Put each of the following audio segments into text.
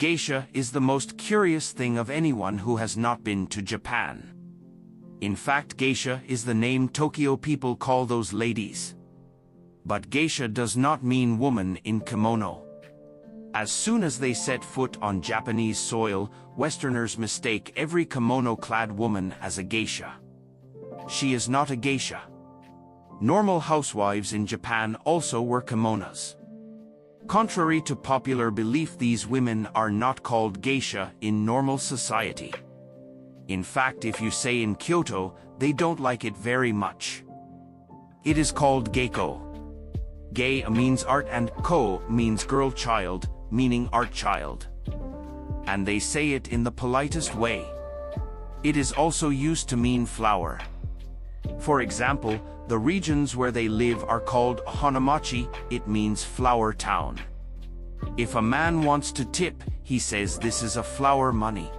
Geisha is the most curious thing of anyone who has not been to Japan. In fact, geisha is the name Tokyo people call those ladies. But geisha does not mean woman in kimono. As soon as they set foot on Japanese soil, Westerners mistake every kimono-clad woman as a geisha. She is not a geisha. Normal housewives in Japan also wear kimonos. Contrary to popular belief, these women are not called geisha in normal society. In fact, if you say in Kyoto, they don't like it very much. It is called geiko. Gei means art and ko means girl child, meaning art child. And they say it in the politest way. It is also used to mean flower. For example, the regions where they live are called hanamachi, it means flower town. If a man wants to tip, he says this is a flower money.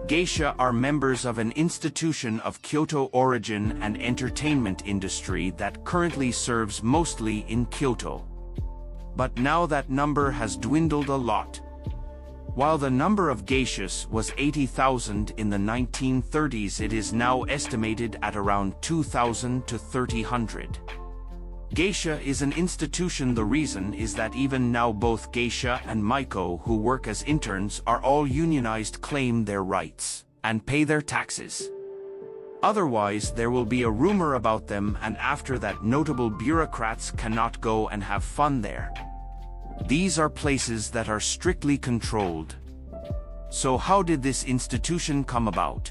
Geisha are members of an institution of Kyoto origin and entertainment industry that currently serves mostly in Kyoto. But now that number has dwindled a lot. While the number of geishas was 80,000 in the 1930s, it is now estimated at around 2,000 to 3,000. Geisha is an institution. The reason is that even now both geisha and maiko who work as interns are all unionized, claim their rights, and pay their taxes. Otherwise, there will be a rumor about them, and after that notable bureaucrats cannot go and have fun there. These are places that are strictly controlled. So how did this institution come about?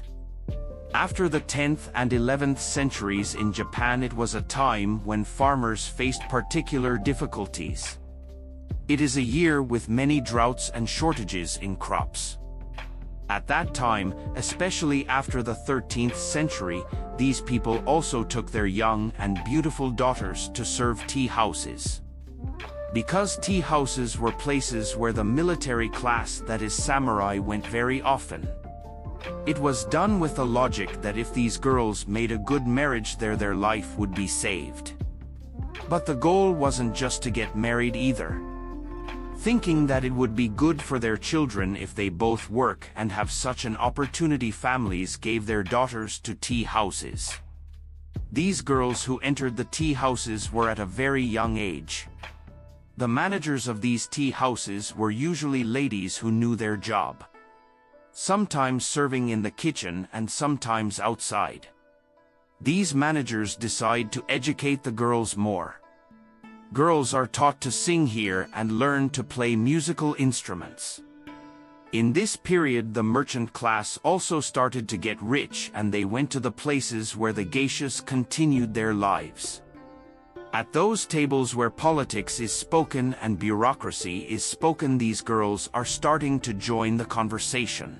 After the 10th and 11th centuries in Japan, it was a time when farmers faced particular difficulties. It is a year with many droughts and shortages in crops. At that time, especially after the 13th century, these people also took their young and beautiful daughters to serve tea houses. Because tea houses were places where the military class, that is samurai, went very often. It was done with the logic that if these girls made a good marriage there, their life would be saved. But the goal wasn't just to get married either. Thinking that it would be good for their children if they both work and have such an opportunity, families gave their daughters to tea houses. These girls who entered the tea houses were at a very young age. The managers of these tea houses were usually ladies who knew their job, sometimes serving in the kitchen and sometimes outside. These managers decide to educate the girls more. Girls are taught to sing here and learn to play musical instruments. In this period, the merchant class also started to get rich, and they went to the places where the geishas continued their lives. At those tables where politics is spoken and bureaucracy is spoken, these girls are starting to join the conversation.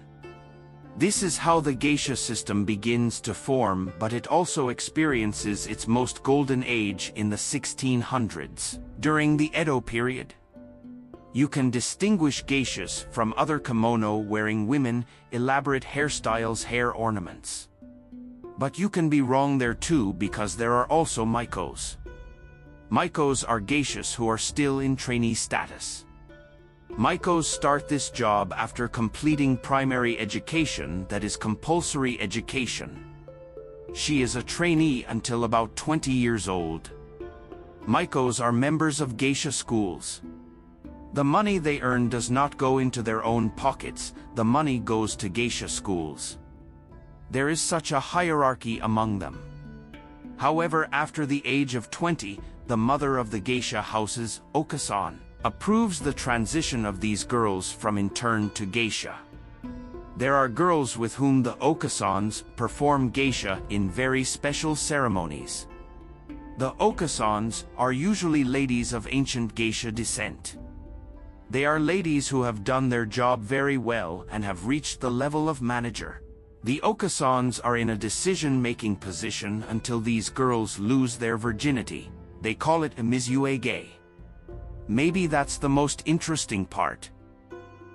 This is how the geisha system begins to form, but it also experiences its most golden age in the 1600s, during the Edo period. You can distinguish geishas from other kimono-wearing women, elaborate hairstyles, hair ornaments. But you can be wrong there too, because there are also maikos. Maikos are geishas who are still in trainee status. Maikos start this job after completing primary education, that is compulsory education. She is a trainee until about 20 years old. Maikos are members of geisha schools. The money they earn does not go into their own pockets, the money goes to geisha schools. There is such a hierarchy among them. However, after the age of 20, the mother of the geisha houses, Okasan, approves the transition of these girls from intern to geisha. There are girls with whom the Okasans perform geisha in very special ceremonies. The Okasans are usually ladies of ancient geisha descent. They are ladies who have done their job very well and have reached the level of manager. The Okasans are in a decision-making position until these girls lose their virginity. They call it a mizuege. Maybe that's the most interesting part.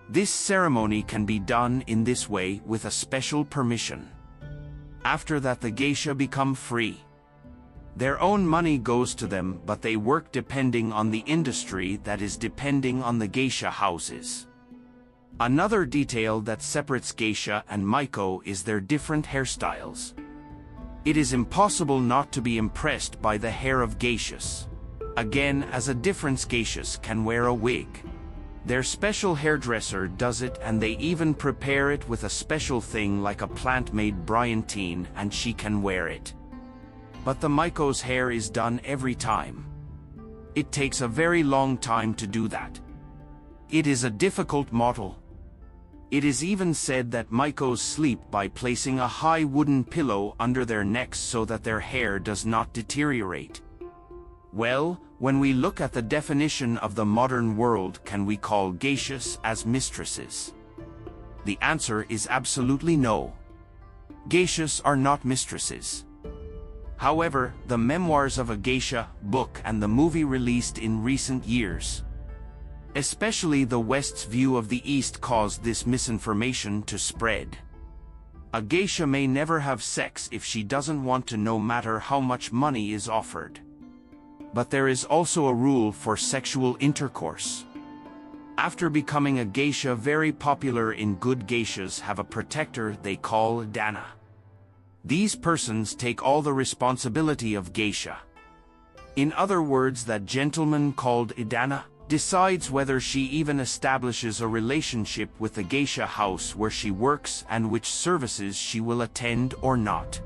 This ceremony can be done in this way with a special permission. After that, the geisha become free. Their own money goes to them, but they work depending on the industry, that is depending on the geisha houses. Another detail that separates geisha and maiko is their different hairstyles. It is impossible not to be impressed by the hair of geishas. Again, as a difference, geishas can wear a wig. Their special hairdresser does it, and they even prepare it with a special thing like a plant-made brilliantine, and she can wear it. But the maiko's hair is done every time. It takes a very long time to do that. It is a difficult model. It is even said that maikos sleep by placing a high wooden pillow under their necks so that their hair does not deteriorate. Well, when we look at the definition of the modern world, can we call geishas as mistresses? The answer is absolutely no. Geishas are not mistresses. However, the Memoirs of a Geisha book and the movie released in recent years, especially the West's view of the East, caused this misinformation to spread. A geisha may never have sex if she doesn't want to, no matter how much money is offered. But there is also a rule for sexual intercourse. After becoming a geisha, very popular in good geishas have a protector they call dana. These persons take all the responsibility of geisha. In other words, that gentleman called idana decides whether she even establishes a relationship with the geisha house where she works and which services she will attend or not.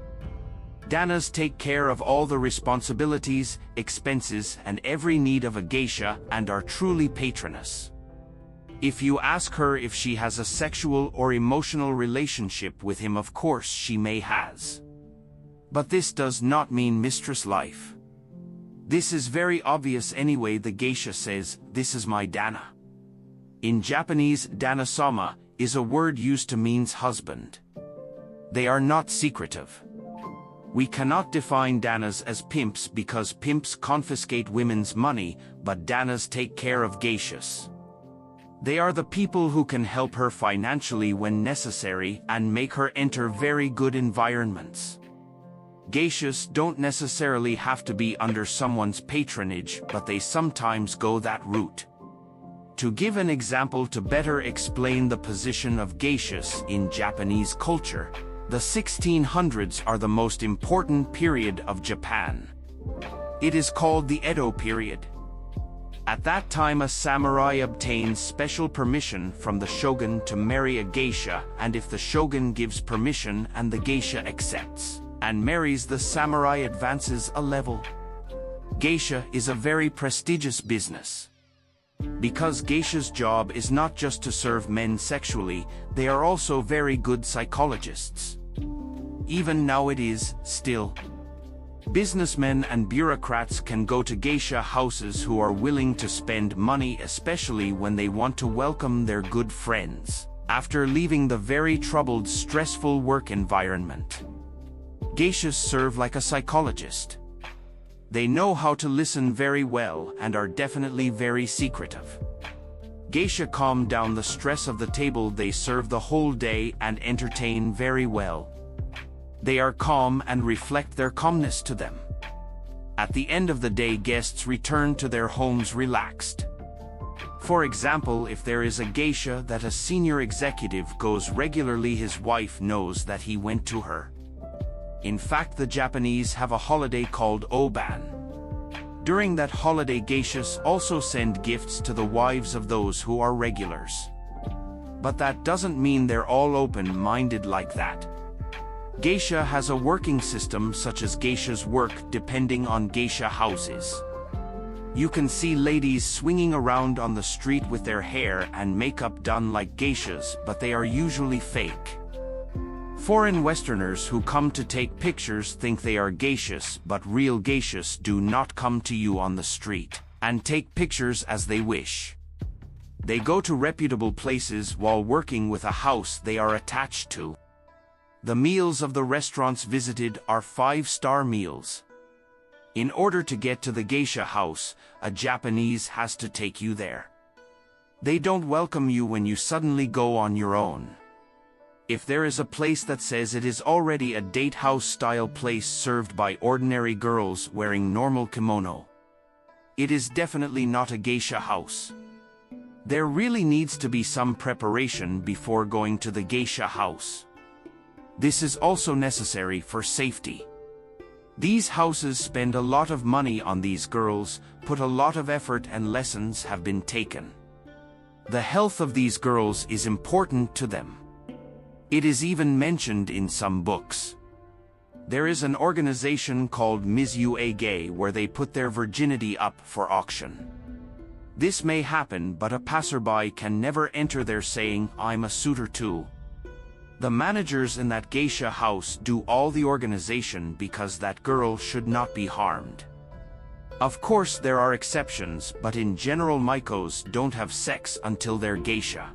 Danas take care of all the responsibilities, expenses, and every need of a geisha and are truly patroness. If you ask her if she has a sexual or emotional relationship with him, of course she may has. But this does not mean mistress life. This is very obvious anyway. The geisha says, "This is my dana." In Japanese, dana-sama is a word used to means husband. They are not secretive. We cannot define danas as pimps because pimps confiscate women's money, but danas take care of geishas. They are the people who can help her financially when necessary and make her enter very good environments. Geishas don't necessarily have to be under someone's patronage, but they sometimes go that route. To give an example to better explain the position of geishas in Japanese culture, the 1600s are the most important period of Japan. It is called the Edo period. At that time, a samurai obtains special permission from the shogun to marry a geisha, and if the shogun gives permission and the geisha accepts and marries, the samurai advances a level. Geisha is a very prestigious business. Because geisha's job is not just to serve men sexually, they are also very good psychologists. Even now it is, still. Businessmen and bureaucrats can go to geisha houses who are willing to spend money, especially when they want to welcome their good friends after leaving the very troubled, stressful work environment. Geishas serve like a psychologist. They know how to listen very well and are definitely very secretive. Geisha calm down the stress of the table they serve the whole day and entertain very well. They are calm and reflect their calmness to them. At the end of the day, guests return to their homes relaxed. For example, if there is a geisha that a senior executive goes regularly, his wife knows that he went to her. In fact, the Japanese have a holiday called Oban. During that holiday, geishas also send gifts to the wives of those who are regulars. But that doesn't mean they're all open-minded like that. Geisha has a working system such as geishas work depending on geisha houses. You can see ladies swinging around on the street with their hair and makeup done like geishas, but they are usually fake. Foreign Westerners who come to take pictures think they are geishas, but real geishas do not come to you on the street and take pictures as they wish. They go to reputable places while working with a house they are attached to. The meals of the restaurants visited are 5-star meals. In order to get to the geisha house, a Japanese has to take you there. They don't welcome you when you suddenly go on your own. If there is a place that says it is already a date house style place served by ordinary girls wearing normal kimono, it is definitely not a geisha house. There really needs to be some preparation before going to the geisha house. This is also necessary for safety. These houses spend a lot of money on these girls, put a lot of effort, and lessons have been taken. The health of these girls is important to them. It is even mentioned in some books. There is an organization called Mizuage where they put their virginity up for auction. This may happen, but a passerby can never enter there saying, "I'm a suitor too." The managers in that geisha house do all the organization because that girl should not be harmed. Of course there are exceptions, but in general maikos don't have sex until they're geisha.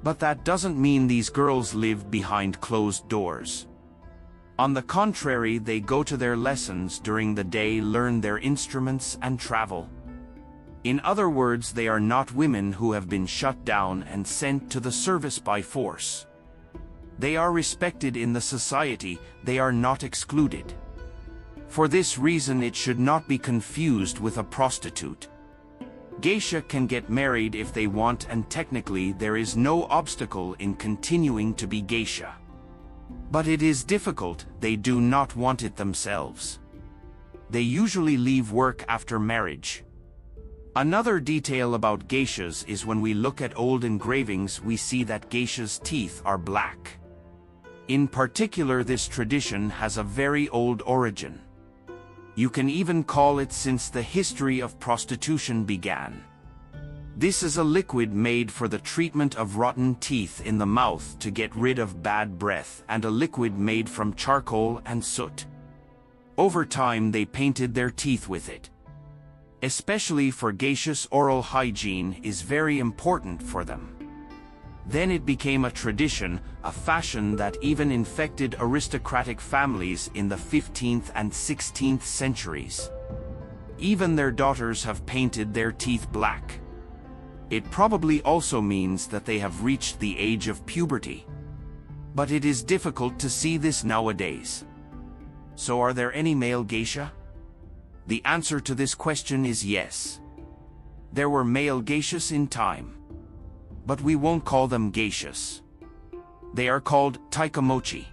But that doesn't mean these girls live behind closed doors. On the contrary, they go to their lessons during the day, learn their instruments, and travel. In other words, they are not women who have been shut down and sent to the service by force. They are respected in the society, they are not excluded. For this reason, it should not be confused with a prostitute. Geisha can get married if they want, and technically there is no obstacle in continuing to be geisha. But it is difficult, they do not want it themselves. They usually leave work after marriage. Another detail about geishas is when we look at old engravings, we see that geishas' teeth are black. In particular, this tradition has a very old origin. You can even call it since the history of prostitution began. This is a liquid made for the treatment of rotten teeth in the mouth to get rid of bad breath, and a liquid made from charcoal and soot. Over time they painted their teeth with it. Especially for geishas, oral hygiene is very important for them. Then it became a tradition, a fashion that even infected aristocratic families in the 15th and 16th centuries. Even their daughters have painted their teeth black. It probably also means that they have reached the age of puberty. But it is difficult to see this nowadays. So are there any male geisha? The answer to this question is yes. There were male geishas in time. But we won't call them geishas. They are called taikamochi.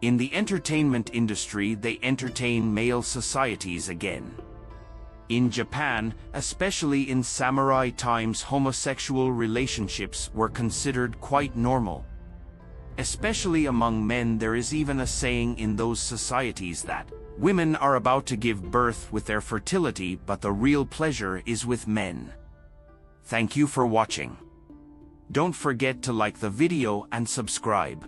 In the entertainment industry, they entertain male societies again. In Japan, especially in samurai times, homosexual relationships were considered quite normal. Especially among men, there is even a saying in those societies that women are about to give birth with their fertility, but the real pleasure is with men. Thank you for watching. Don't forget to like the video and subscribe.